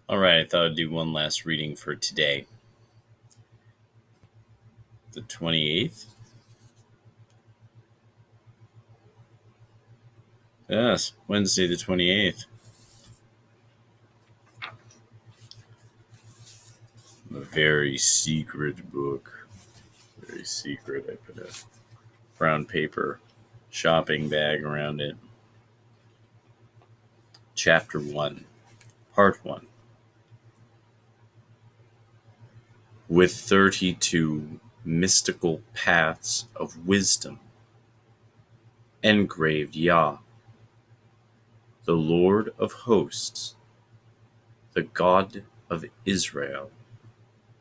All right, I thought I'd do one last reading for today, the 28th. Yes, Wednesday the 28th. A very secret book. Very secret. I put a brown paper shopping bag around it. Chapter 1, Part 1. With 32 mystical paths of wisdom, engraved Yah, the Lord of hosts, the God of Israel,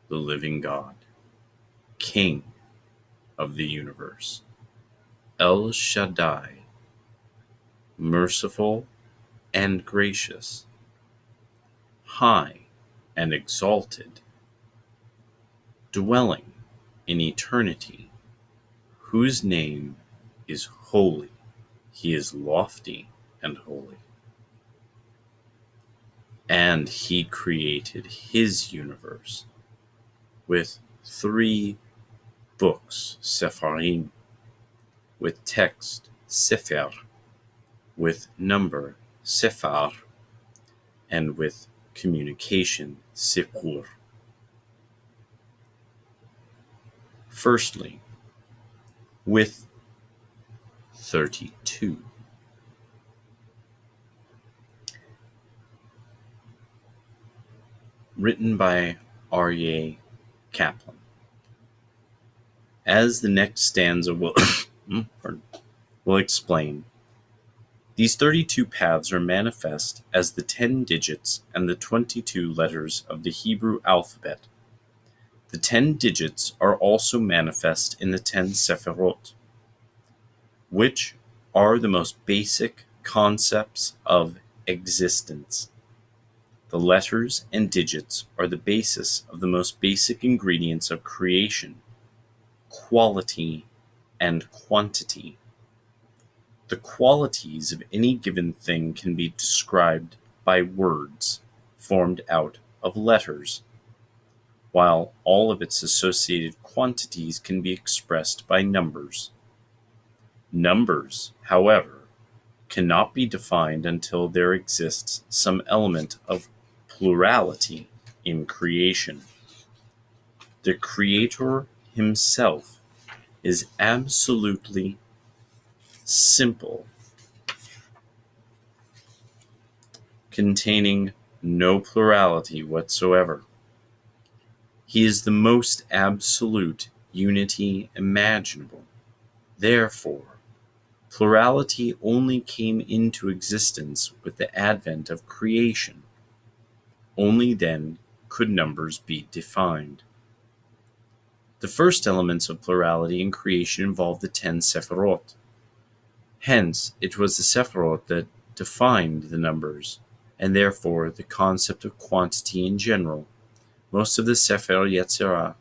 the living God, King of the universe, El Shaddai, merciful and gracious, high and exalted, dwelling in eternity, whose name is holy. He is lofty and holy. And he created his universe with 3 books, Sepharim, with text, Sefer, with number, Sephar, and with communication, Sipur. Firstly, with 32. Written by Aryeh, Kaplan. As the next stanza will explain, these 32 paths are manifest as the 10 digits and the 22 letters of the Hebrew alphabet. The 10 digits are also manifest in the 10 Sephirot, which are the most basic concepts of existence. The letters and digits are the basis of the most basic ingredients of creation, quality and quantity. The qualities of any given thing can be described by words formed out of letters, while all of its associated quantities can be expressed by numbers. Numbers, however, cannot be defined until there exists some element of plurality in creation. The Creator himself is absolutely simple, containing no plurality whatsoever. He is the most absolute unity imaginable. Therefore, plurality only came into existence with the advent of creation. Only then could numbers be defined. The first elements of plurality in creation involved the 10 Sephirot. Hence, it was the Sephirot that defined the numbers, and therefore the concept of quantity in general. Most of the Sefer Yetzirah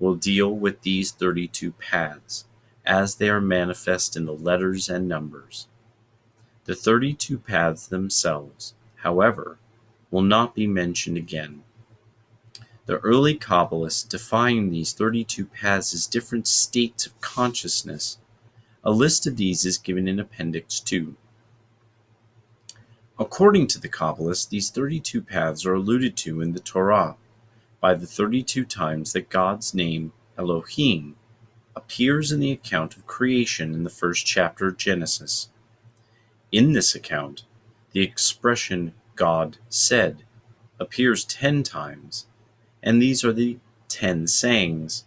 will deal with these 32 paths, as they are manifest in the letters and numbers. The 32 paths themselves, however, will not be mentioned again. The early Kabbalists defined these 32 paths as different states of consciousness. A list of these is given in Appendix 2. According to the Kabbalists, these 32 paths are alluded to in the Torah by the 32 times that God's name, Elohim, appears in the account of creation in the first chapter of Genesis. In this account, the expression God said appears 10 times, and these are the 10 sayings,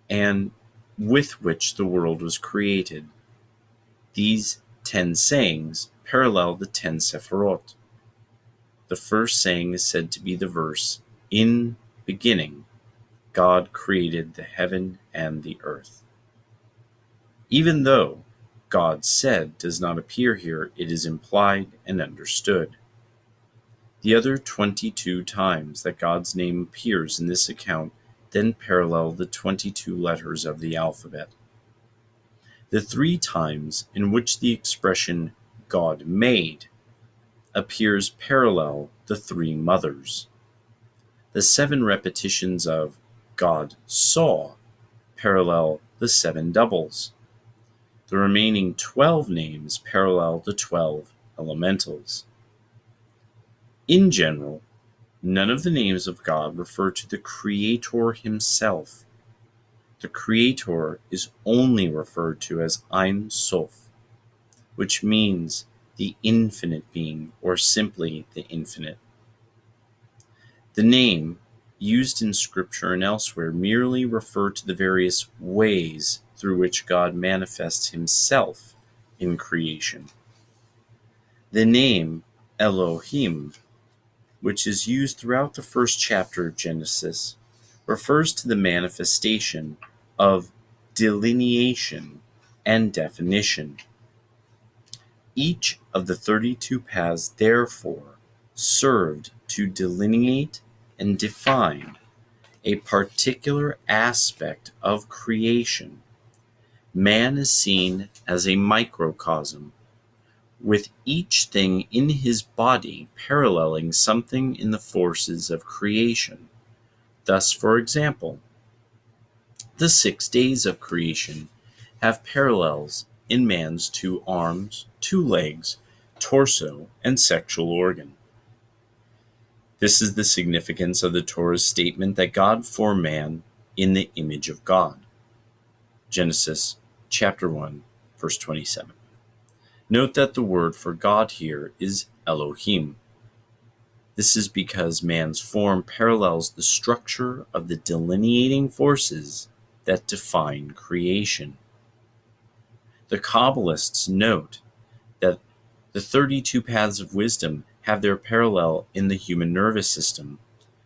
and with which the world was created. These 10 sayings parallel the 10 Sephirot. The first saying is said to be the verse, "In beginning, God created the heaven and the earth." Even though God said does not appear here, it is implied and understood. The other 22 times that God's name appears in this account then parallel the 22 letters of the alphabet. The 3 times in which the expression God made appears parallel the three mothers. The 7 repetitions of God saw parallel the 7 doubles. The remaining 12 names parallel the 12 elementals. In general, none of the names of God refer to the Creator himself. The Creator is only referred to as Ein Sof, which means the infinite being, or simply the infinite. The name, used in Scripture and elsewhere, merely refer to the various ways through which God manifests himself in creation. The name Elohim, which is used throughout the first chapter of Genesis, refers to the manifestation of delineation and definition. Each of the 32 paths, therefore, served to delineate and define a particular aspect of creation. Man is seen as a microcosm, with each thing in his body paralleling something in the forces of creation. Thus, for example, the 6 days of creation have parallels in man's 2 arms, 2 legs, torso, and sexual organ. This is the significance of the Torah's statement that God formed man in the image of God. Genesis chapter 1, verse 27. Note that the word for God here is Elohim. This is because man's form parallels the structure of the delineating forces that define creation. The Kabbalists note that the 32 paths of wisdom have their parallel in the human nervous system.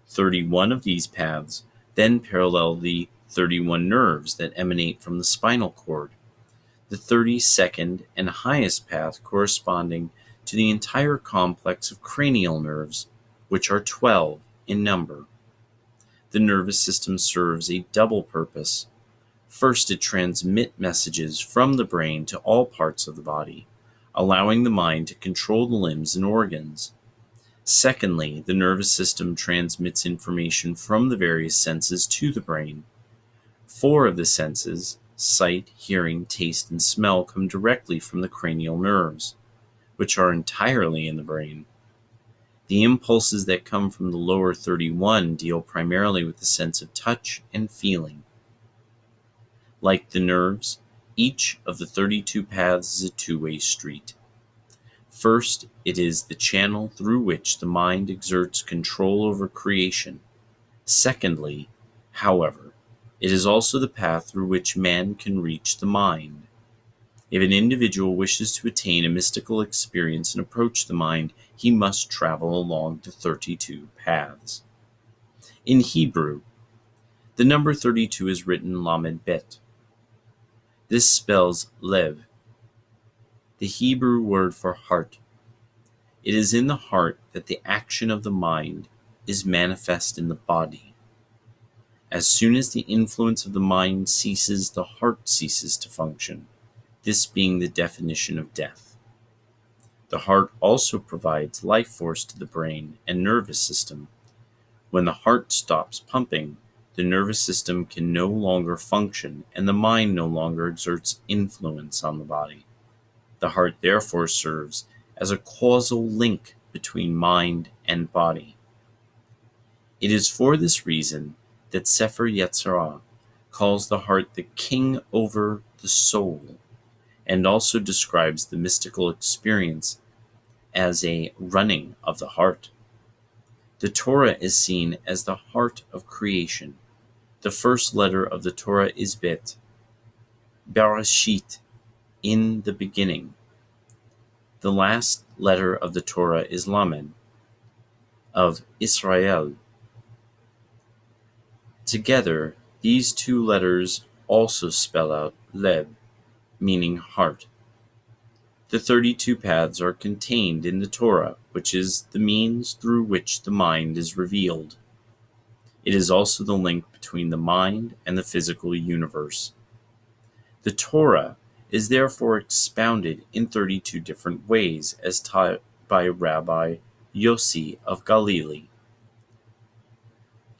31 of these paths then parallel the 31 nerves that emanate from the spinal cord, the 32nd and highest path corresponding to the entire complex of cranial nerves, which are 12 in number. The nervous system serves a double purpose. First, it transmits messages from the brain to all parts of the body, allowing the mind to control the limbs and organs. Secondly, the nervous system transmits information from the various senses to the brain. 4 of the senses, sight, hearing, taste, and smell, come directly from the cranial nerves, which are entirely in the brain. The impulses that come from the lower 31 deal primarily with the sense of touch and feeling. Like the nerves, each of the 32 paths is a two-way street. First, it is the channel through which the mind exerts control over creation. Secondly, however, it is also the path through which man can reach the mind. If an individual wishes to attain a mystical experience and approach the mind, he must travel along the 32 paths. In Hebrew, the number 32 is written Lamed Bet. This spells Lev, the Hebrew word for heart. It is in the heart that the action of the mind is manifest in the body. As soon as the influence of the mind ceases, the heart ceases to function, this being the definition of death. The heart also provides life force to the brain and nervous system. When the heart stops pumping, the nervous system can no longer function, and the mind no longer exerts influence on the body. The heart therefore serves as a causal link between mind and body. It is for this reason that Sefer Yetzirah calls the heart the king over the soul, and also describes the mystical experience as a running of the heart. The Torah is seen as the heart of creation. The first letter of the Torah is Bet, Bereshit, in the beginning. The last letter of the Torah is Lamed, of Israel. Together, these 2 letters also spell out Lev, meaning heart. The 32 paths are contained in the Torah, which is the means through which the mind is revealed. It is also the link between the mind and the physical universe. The Torah is therefore expounded in 32 different ways, as taught by Rabbi Yossi of Galilee.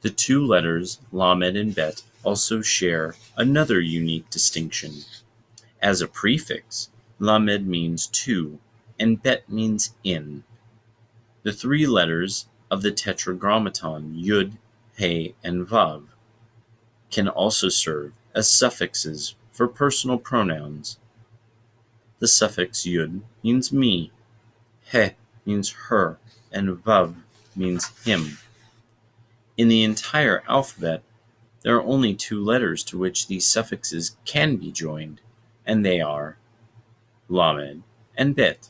The two letters Lamed and Bet also share another unique distinction. As a prefix, Lamed means two, and Bet means in. The three letters of the Tetragrammaton, Yud, He, and Vav, can also serve as suffixes for personal pronouns. The suffix Yud means me, He means her, and Vav means him. In the entire alphabet, there are only two letters to which these suffixes can be joined, and they are Lamed and Bet.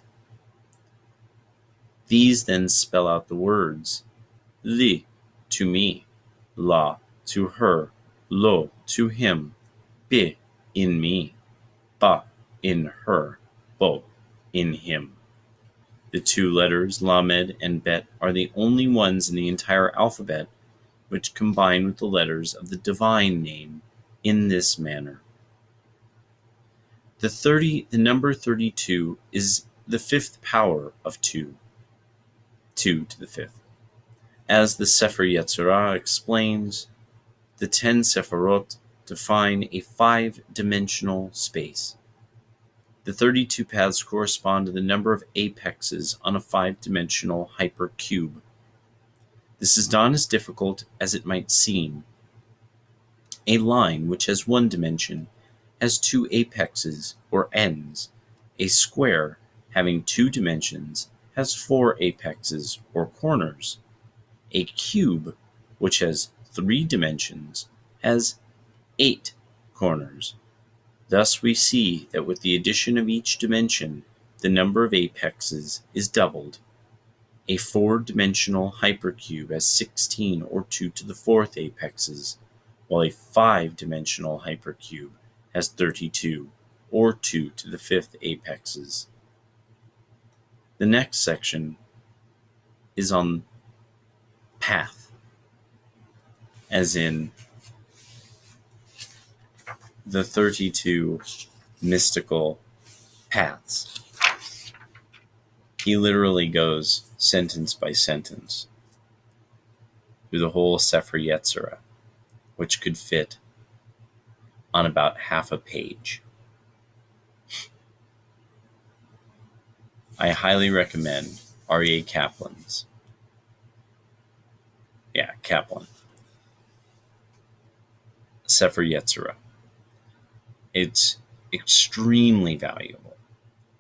These then spell out the words Li, to me, La, to her, Lo, to him, Bi, in me, Ba, in her, Bo, in him. The two letters Lamed and Bet are the only ones in the entire alphabet which combine with the letters of the divine name in this manner. The number 32 is the fifth power of 2, 2 to the fifth. As the Sefer Yetzirah explains, the 10 Sephirot define a 5-dimensional space. The 32 paths correspond to the number of apexes on a 5-dimensional hypercube. This is not as difficult as it might seem. A line which has one dimension has 2 apexes or ends. A square having 2 dimensions has 4 apexes or corners. A cube which has 3 dimensions has 8 corners. Thus we see that with the addition of each dimension, the number of apexes is doubled. A 4-dimensional hypercube has 16 or 2 to the 4th apexes, while a 5-dimensional hypercube has 32 or 2 to the 5th apexes. The next section is on path, as in the 32 mystical paths. He literally goes sentence by sentence through the whole Sefer Yetzirah, which could fit on about half a page. I highly recommend Aryeh Kaplan's. Kaplan. Sefer Yetzirah. It's extremely valuable,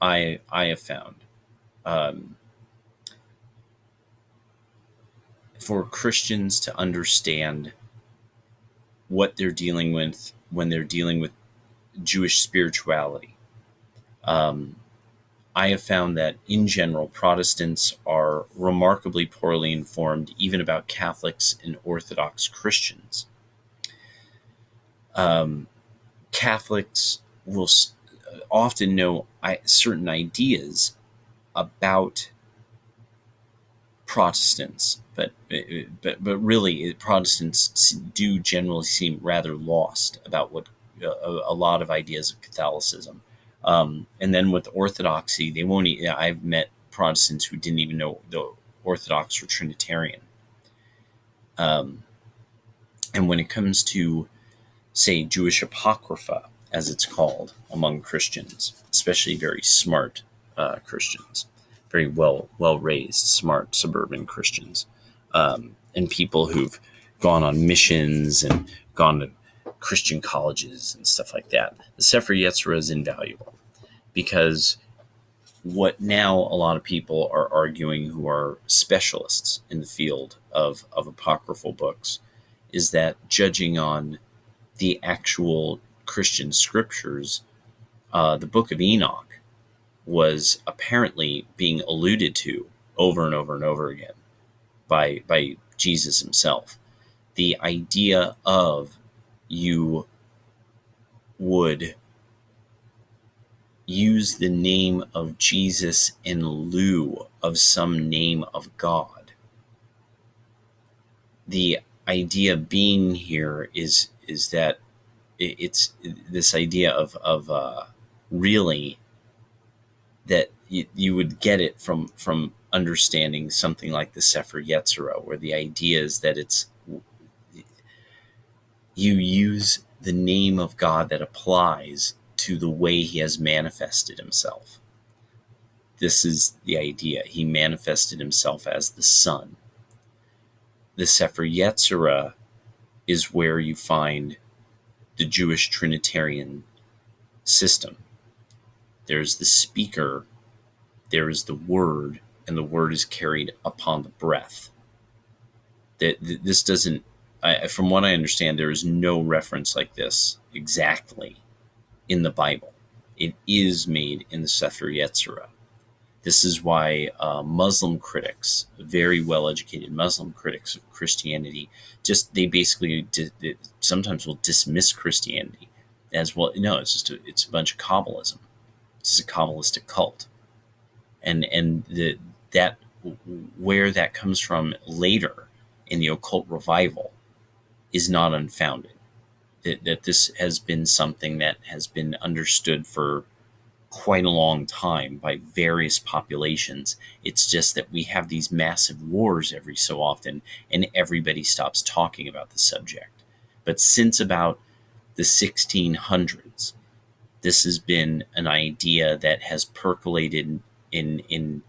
I have found. For Christians to understand what they're dealing with when they're dealing with Jewish spirituality. I have found that in general, Protestants are remarkably poorly informed even about Catholics and Orthodox Christians. Catholics will often know certain ideas about Protestants, but really Protestants do generally seem rather lost about what a lot of ideas of Catholicism. And then with Orthodoxy, they won't. I've met Protestants who didn't even know the Orthodox were Trinitarian. And when it comes to, say, Jewish Apocrypha, as it's called among Christians, especially very smart Christians, very well-raised, smart suburban Christians, and people who've gone on missions and gone to Christian colleges and stuff like that. The Sefer Yetzirah is invaluable because what now a lot of people are arguing who are specialists in the field of apocryphal books is that judging on the actual Christian scriptures, the Book of Enoch was apparently being alluded to over and over and over again by Jesus himself. The idea of you would use the name of Jesus in lieu of some name of God. The idea being here is that it's this idea of really that you would get it from understanding something like the Sefer Yetzirah, where the idea is that you use the name of God that applies to the way he has manifested himself. This is the idea. He manifested himself as the Son. The Sefer Yetzirah is where you find the Jewish Trinitarian system. There's the speaker, there is the word, and the word is carried upon the breath. This doesn't, from what I understand, there is no reference like this exactly in the Bible. It is made in the Sefer Yetzirah. This is why Muslim critics, very well-educated Muslim critics of Christianity, they basically sometimes will dismiss Christianity as, well, no, it's a bunch of Kabbalism. It's a Kabbalistic cult. And that where that comes from later in the occult revival is not unfounded. That this has been something that has been understood for quite a long time by various populations. It's just that we have these massive wars every so often, and everybody stops talking about the subject. But since about the 1600s, this has been an idea that has percolated in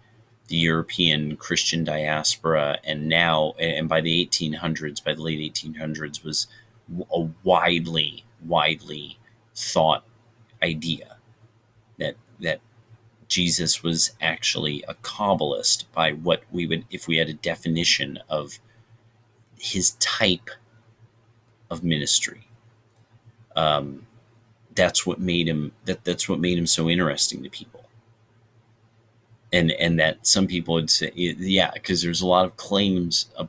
the European Christian diaspora, and now, and by the 1800s, by the late 1800s, was a widely thought idea that Jesus was actually a Kabbalist by what we would, if we had a definition of his type of ministry. That's what made him so interesting to people. And that some people would say, yeah, because there's a lot of claims of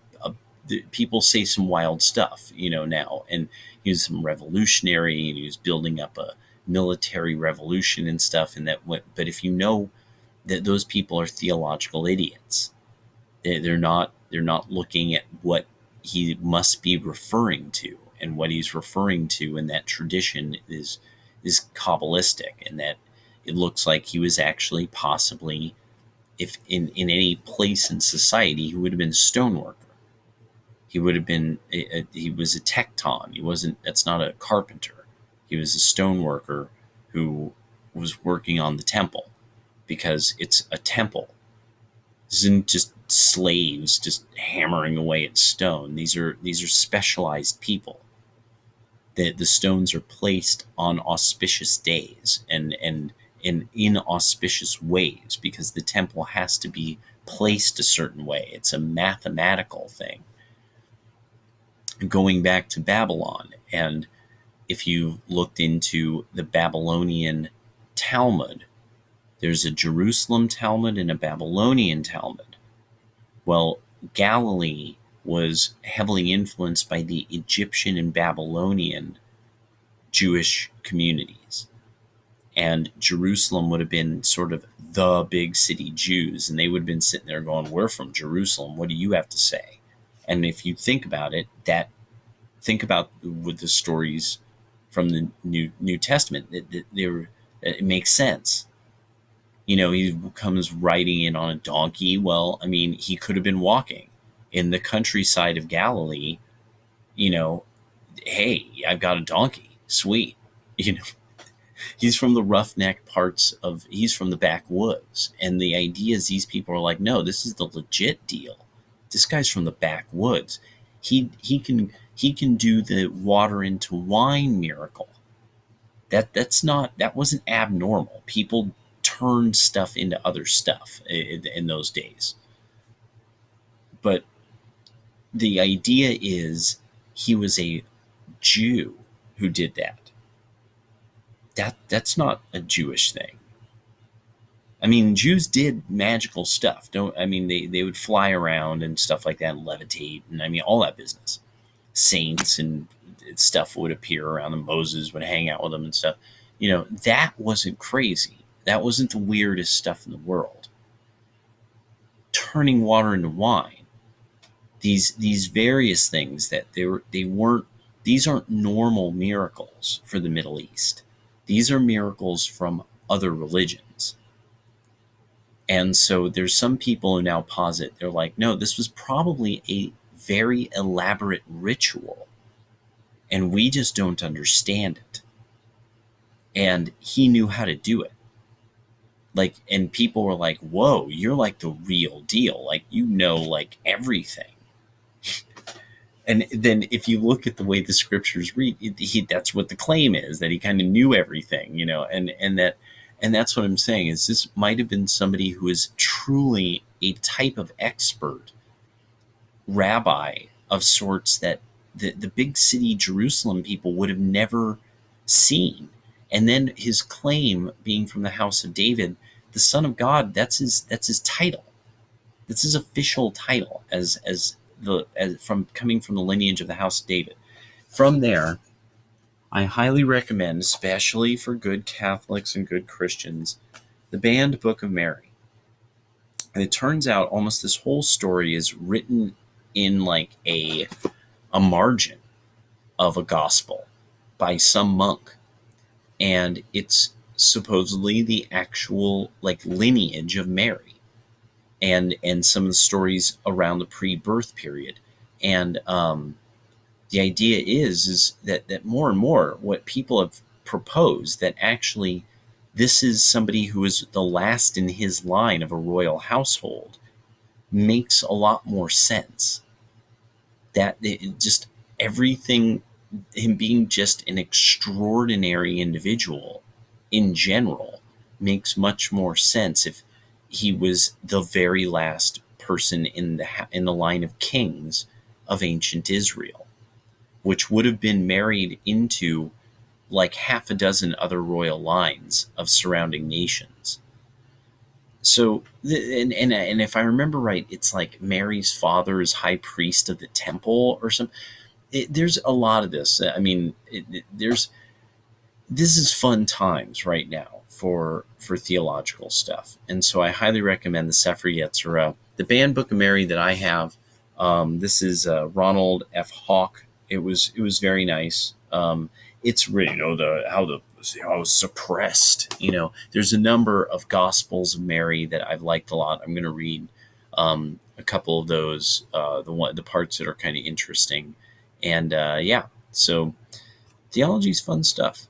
people say some wild stuff, now, and he was some revolutionary, and he was building up a military revolution and stuff, and but if you know that those people are theological idiots, they're not looking at what he must be referring to, and what he's referring to in that tradition is Kabbalistic, and that it looks like he was actually possibly, if in any place in society, he would have been a stoneworker. He would have been he was a tecton. That's not a carpenter. He was a stoneworker who was working on the temple, because it's a temple. This isn't just slaves just hammering away at stone. These are specialized people. The stones are placed on auspicious days and in auspicious ways, because the temple has to be placed a certain way. It's a mathematical thing. Going back to Babylon, and if you looked into the Babylonian Talmud, there's a Jerusalem Talmud and a Babylonian Talmud. Well, Galilee was heavily influenced by the Egyptian and Babylonian Jewish communities. And Jerusalem would have been sort of the big city Jews, and they would have been sitting there going, we're from Jerusalem, what do you have to say? And if you think about it, think about with the stories from the New Testament, it makes sense. He comes riding in on a donkey. Well, I mean, he could have been walking in the countryside of Galilee. Hey, I've got a donkey. Sweet. He's from the roughneck parts he's from the backwoods. And the idea is these people are like, no, this is the legit deal. This guy's from the backwoods. He can do the water into wine miracle. That wasn't abnormal. People turned stuff into other stuff in those days. But the idea is he was a Jew who did that. That's not a Jewish thing. I mean, Jews did magical stuff. They would fly around and stuff like that, and levitate, and all that business. Saints and stuff would appear around them. Moses would hang out with them and stuff. That wasn't crazy. That wasn't the weirdest stuff in the world. Turning water into wine. These various things that they weren't. These aren't normal miracles for the Middle East. These are miracles from other religions. And so there's some people who now posit, they're like, no, this was probably a very elaborate ritual, and we just don't understand it. And he knew how to do it. Like, and people were like, whoa, you're like the real deal. Like, you know, like everything. And then if you look at the way the scriptures read, that's what the claim is, that he kind of knew everything, you know, and that's what I'm saying is this might have been somebody who is truly a type of expert rabbi of sorts that the big city Jerusalem people would have never seen. And then his claim being from the house of David, the Son of God, that's his title. That's his official title as from coming from the lineage of the house of David. From there, I highly recommend, especially for good Catholics and good Christians, the banned Book of Mary. And it turns out almost this whole story is written in like a margin of a gospel by some monk. And it's supposedly the actual like lineage of Mary and some of the stories around the pre-birth period. And the idea is that more and more what people have proposed, that actually this is somebody who is the last in his line of a royal household, makes a lot more sense. That it just everything, him being just an extraordinary individual in general, makes much more sense if he was the very last person in the line of kings of ancient Israel, which would have been married into like half a dozen other royal lines of surrounding nations. So, and if I remember right, it's like Mary's father is high priest of the temple or something. There's a lot of this. I mean, this is fun times right now for theological stuff, and so I highly recommend the Sefer Yetzirah, the banned Book of Mary that I have. This is Ronald F. Hawk. It was very nice. It's really, you know, how suppressed. You know, there's a number of Gospels of Mary that I've liked a lot. I'm going to read a couple of those, the parts that are kind of interesting, and yeah. So theology is fun stuff.